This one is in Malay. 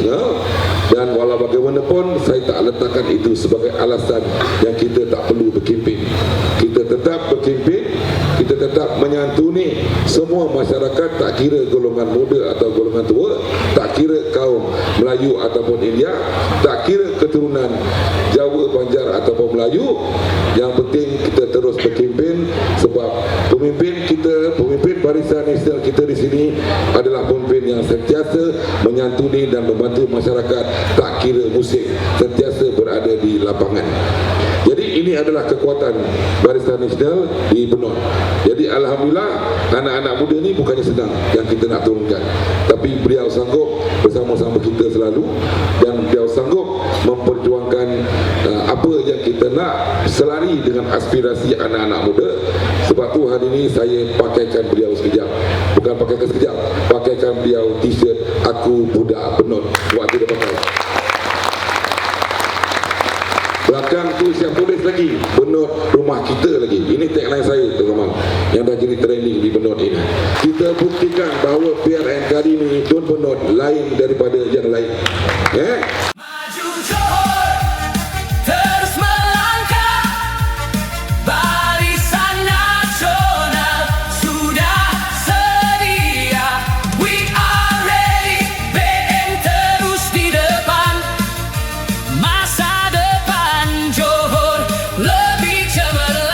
ya. Dan walau bagaimanapun saya tak letakkan itu sebagai alasan yang kita tak perlu berkempen. Kita tetap berkempen, kita tetap menyantuni semua masyarakat, tak kira golongan muda atau golongan tua, tak kira kaum Melayu ataupun India, tak kira keturunan Jawa, Banjar ataupun Melayu. Yang penting kita terus berkempen, sebab pemimpin kita, pemimpin Barisan Nasional kita di sini adalah pemimpin yang sentiasa menyantuni dan membantu masyarakat, tak kira musim, sentiasa berada di lapangan. Jadi ini adalah kekuatan Barisan Nasional di Benut. Jadi alhamdulillah anak-anak muda ni bukannya senang yang kita nak turunkan, tapi beliau sanggup bersama-sama kita selalu, dan beliau sanggup memperjuangkan apa yang kita nak, selari dengan aspirasi anak-anak muda. Sebab tu hari ini saya pakaikan beliau sekejap, bukan pakaikan sekejap, pakaikan beliau t-shirt "Aku Budak Benut" waktu dia pakai. Belakang tu siap tulis lagi, "Benut rumah kita" lagi. Ini tagline saya, teman-teman, yang dah jadi trending di Benut ini. Kita buktikan bahawa PRN kali ini Tun Benut lain daripada yang lain. Maju Johor, terus melangkah, Barisan Nasional sudah sedia. We are ready, BN terus di depan. Masa depan Johor lebih cemerlang.